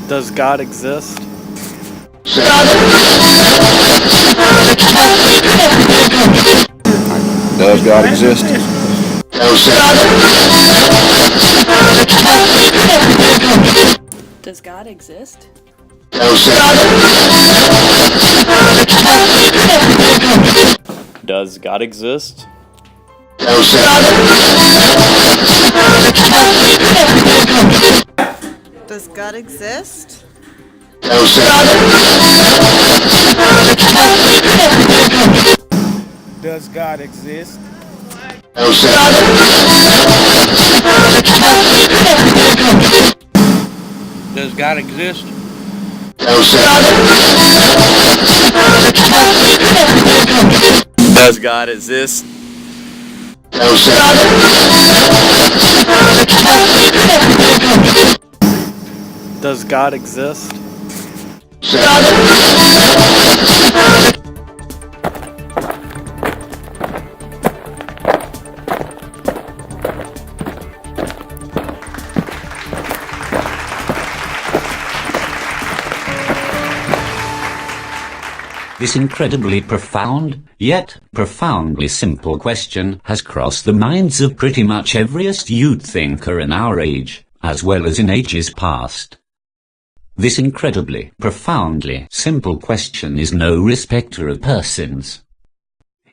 Does God exist? Does God exist? Does God exist? Does God exist? Does God exist? Does God exist? Does God exist? Does God exist? Does God exist? This incredibly profound, yet profoundly simple question has crossed the minds of pretty much every astute thinker in our age, as well as in ages past. This incredibly, profoundly simple question is no respecter of persons.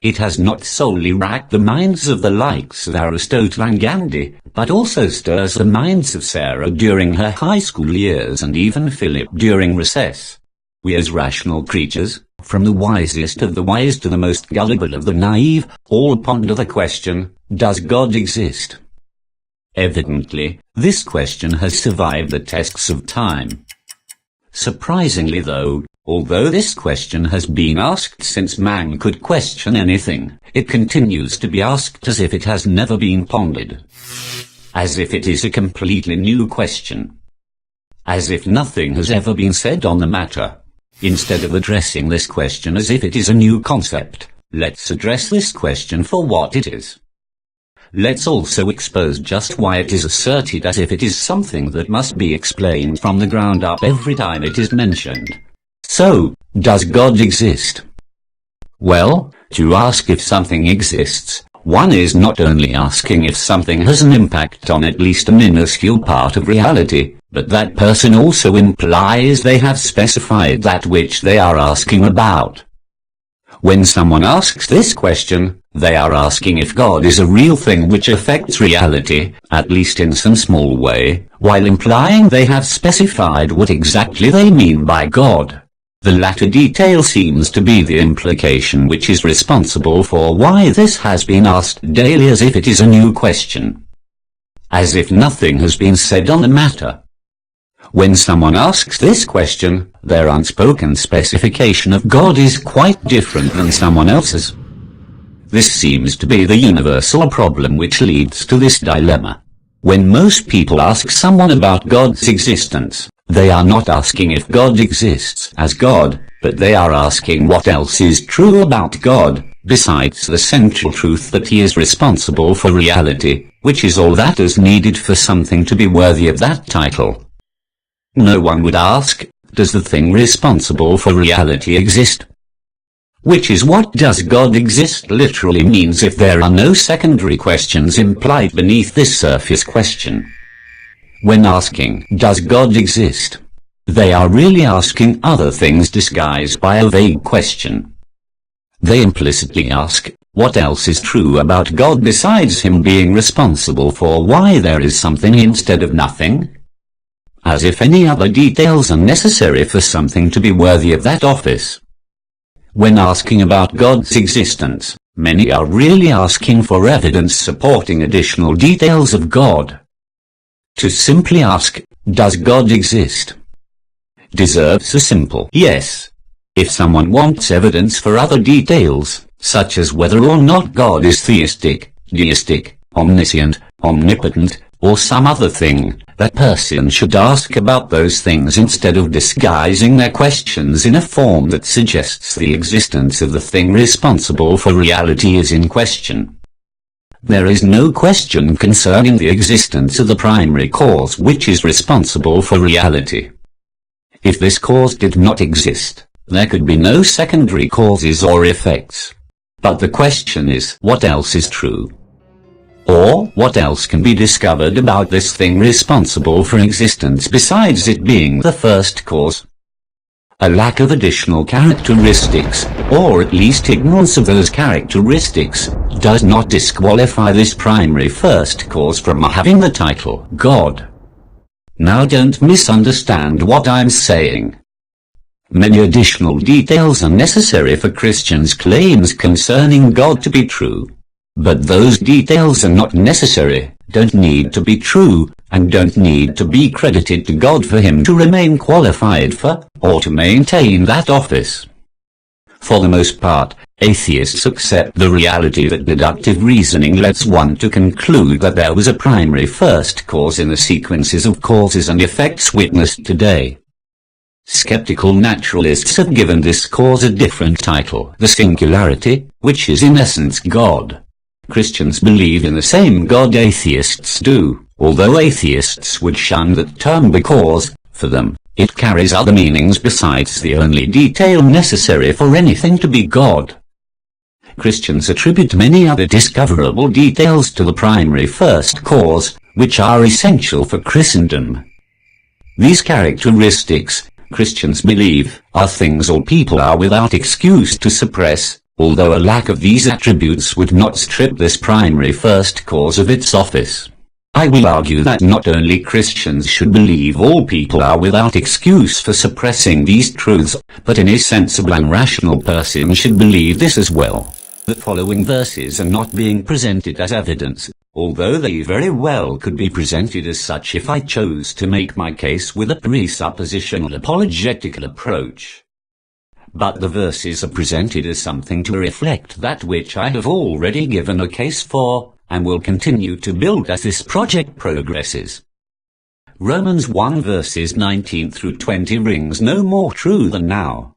It has not solely racked the minds of the likes of Aristotle and Gandhi, but also stirs the minds of Sarah during her high school years and even Philip during recess. We as rational creatures, from the wisest of the wise to the most gullible of the naive, all ponder the question, does God exist? Evidently, this question has survived the tests of time. Surprisingly though, although this question has been asked since man could question anything, it continues to be asked as if it has never been pondered. As if it is a completely new question. As if nothing has ever been said on the matter. Instead of addressing this question as if it is a new concept, let's address this question for what it is. Let's also expose just why it is asserted as if it is something that must be explained from the ground up every time it is mentioned. So, does God exist? Well, to ask if something exists, one is not only asking if something has an impact on at least a minuscule part of reality, but that person also implies they have specified that which they are asking about. When someone asks this question, they are asking if God is a real thing which affects reality, at least in some small way, while implying they have specified what exactly they mean by God. The latter detail seems to be the implication which is responsible for why this has been asked daily as if it is a new question. As if nothing has been said on the matter. When someone asks this question, their unspoken specification of God is quite different than someone else's. This seems to be the universal problem which leads to this dilemma. When most people ask someone about God's existence, they are not asking if God exists as God, but they are asking what else is true about God, besides the central truth that he is responsible for reality, which is all that is needed for something to be worthy of that title. No one would ask, does the thing responsible for reality exist? Which is what does God exist literally means if there are no secondary questions implied beneath this surface question. When asking, does God exist? They are really asking other things disguised by a vague question. They implicitly ask, what else is true about God besides him being responsible for why there is something instead of nothing? As if any other details are necessary for something to be worthy of that office. When asking about God's existence, many are really asking for evidence supporting additional details of God. To simply ask, does God exist? Deserves a simple yes. If someone wants evidence for other details, such as whether or not God is theistic, deistic, omniscient, omnipotent, or some other thing, that person should ask about those things instead of disguising their questions in a form that suggests the existence of the thing responsible for reality is in question. There is no question concerning the existence of the primary cause which is responsible for reality. If this cause did not exist, there could be no secondary causes or effects. But the question is, what else is true? Or, what else can be discovered about this thing responsible for existence besides it being the first cause? A lack of additional characteristics, or at least ignorance of those characteristics, does not disqualify this primary first cause from having the title God. Now don't misunderstand what I'm saying. Many additional details are necessary for Christians' claims concerning God to be true. But those details are not necessary, don't need to be true, and don't need to be credited to God for him to remain qualified for, or to maintain that office. For the most part, atheists accept the reality that deductive reasoning lets one to conclude that there was a primary first cause in the sequences of causes and effects witnessed today. Skeptical naturalists have given this cause a different title, the singularity, which is in essence God. Christians believe in the same God atheists do, although atheists would shun that term because, for them, it carries other meanings besides the only detail necessary for anything to be God. Christians attribute many other discoverable details to the primary first cause, which are essential for Christendom. These characteristics, Christians believe, are things all people are without excuse to suppress, although a lack of these attributes would not strip this primary first cause of its office. I will argue that not only Christians should believe all people are without excuse for suppressing these truths, but any sensible and rational person should believe this as well. The following verses are not being presented as evidence, although they very well could be presented as such if I chose to make my case with a presuppositional apologetical approach. But the verses are presented as something to reflect that which I have already given a case for, and will continue to build as this project progresses. Romans 1 verses 19 through 20 rings no more true than now.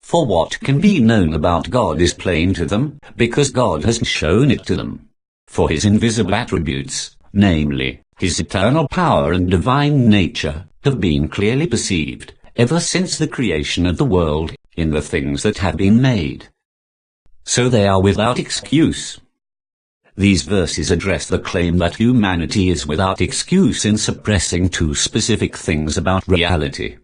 For what can be known about God is plain to them, because God has shown it to them. For his invisible attributes, namely, his eternal power and divine nature, have been clearly perceived, ever since the creation of the world, in the things that have been made. So they are without excuse. These verses address the claim that humanity is without excuse in suppressing two specific things about reality.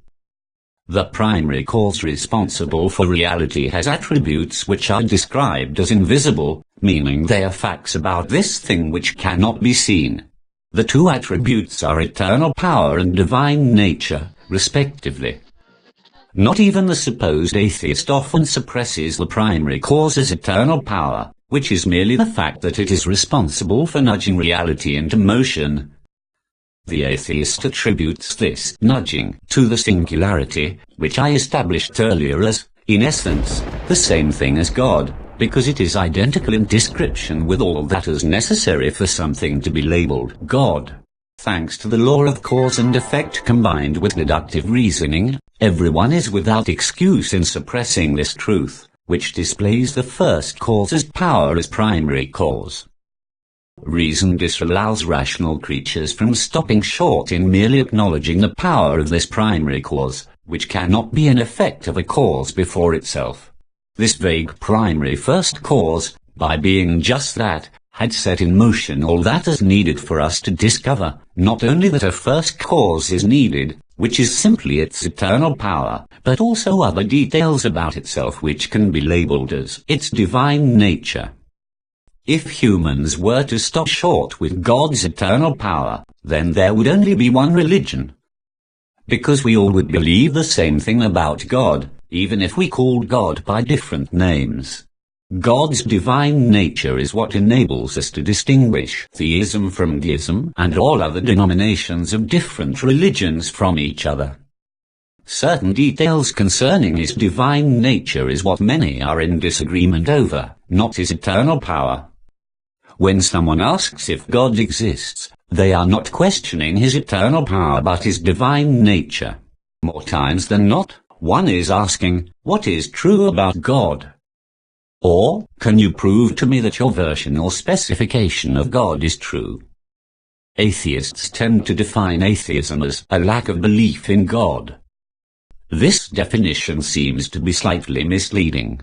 The primary cause responsible for reality has attributes which are described as invisible, meaning they are facts about this thing which cannot be seen. The two attributes are eternal power and divine nature, respectively. Not even the supposed atheist often suppresses the primary cause as eternal power, which is merely the fact that it is responsible for nudging reality into motion. The atheist attributes this nudging to the singularity, which I established earlier as, in essence, the same thing as God, because it is identical in description with all that is necessary for something to be labeled God. Thanks to the law of cause and effect combined with deductive reasoning, everyone is without excuse in suppressing this truth, which displays the first cause's power as primary cause. Reason disallows rational creatures from stopping short in merely acknowledging the power of this primary cause, which cannot be an effect of a cause before itself. This vague primary first cause, by being just that, had set in motion all that is needed for us to discover, not only that a first cause is needed, which is simply its eternal power, but also other details about itself which can be labeled as its divine nature. If humans were to stop short with God's eternal power, then there would only be one religion. Because we all would believe the same thing about God, even if we called God by different names. God's divine nature is what enables us to distinguish theism from deism and all other denominations of different religions from each other. Certain details concerning his divine nature is what many are in disagreement over, not his eternal power. When someone asks if God exists, they are not questioning his eternal power but his divine nature. More times than not, one is asking, what is true about God? Or, can you prove to me that your version or specification of God is true? Atheists tend to define atheism as a lack of belief in God. This definition seems to be slightly misleading.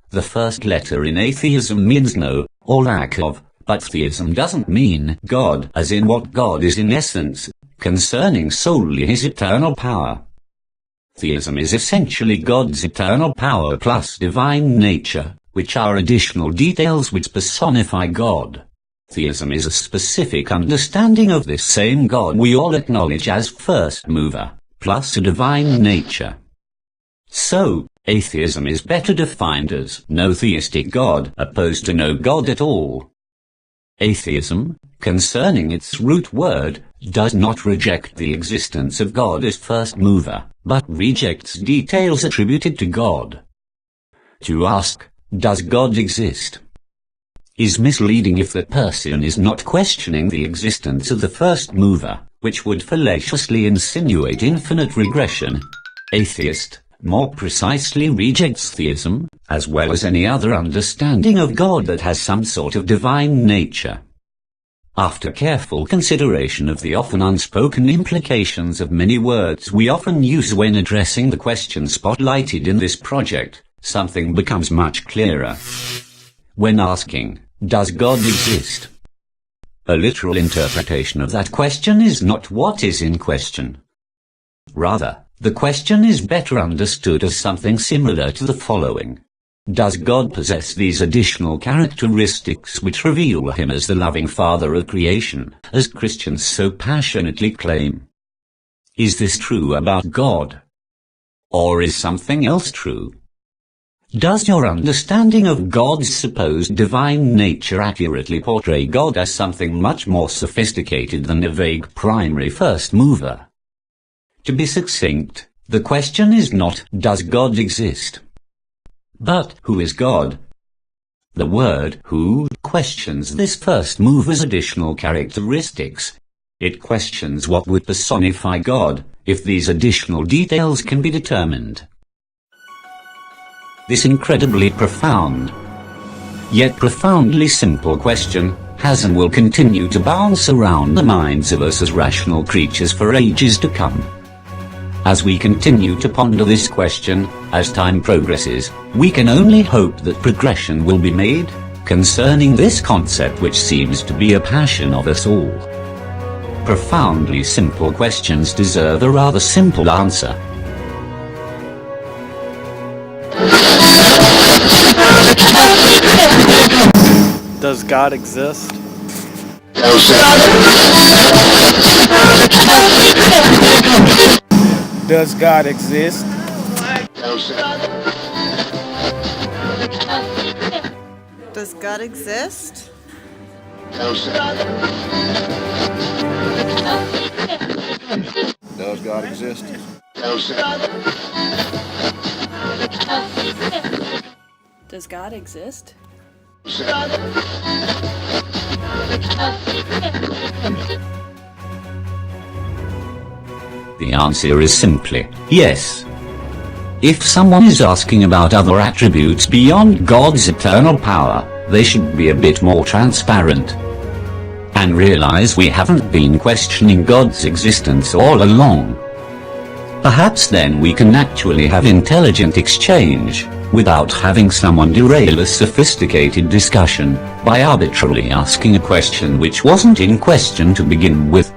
The first letter in atheism means no, or lack of, but theism doesn't mean God as in what God is in essence, concerning solely his eternal power. Theism is essentially God's eternal power plus divine nature, which are additional details which personify God. Theism is a specific understanding of this same God we all acknowledge as first mover, plus a divine nature. So, atheism is better defined as no theistic God opposed to no God at all. Atheism, concerning its root word, does not reject the existence of God as first mover, but rejects details attributed to God. To ask, does God exist, is misleading if the person is not questioning the existence of the first mover, which would fallaciously insinuate infinite regression. Atheist, more precisely, rejects theism, as well as any other understanding of God that has some sort of divine nature. After careful consideration of the often unspoken implications of many words we often use when addressing the question spotlighted in this project, something becomes much clearer. When asking, does God exist? A literal interpretation of that question is not what is in question. Rather, the question is better understood as something similar to the following. Does God possess these additional characteristics which reveal him as the loving Father of creation, as Christians so passionately claim? Is this true about God? Or is something else true? Does your understanding of God's supposed divine nature accurately portray God as something much more sophisticated than a vague primary first mover? To be succinct, the question is not, does God exist? But, who is God? The word who questions this first mover's additional characteristics. It questions what would personify God, if these additional details can be determined. This incredibly profound, yet profoundly simple question, has and will continue to bounce around the minds of us as rational creatures for ages to come. As we continue to ponder this question, as time progresses, we can only hope that progression will be made concerning this concept which seems to be a passion of us all. Profoundly simple questions deserve a rather simple answer. Does God exist? Does God exist? Does God exist? Does God exist? Does God exist? The answer is simply yes. If someone is asking about other attributes beyond God's eternal power, they should be a bit more transparent and realize we haven't been questioning God's existence all along. Perhaps then we can actually have intelligent exchange, without having someone derail a sophisticated discussion, by arbitrarily asking a question which wasn't in question to begin with.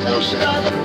No, sir.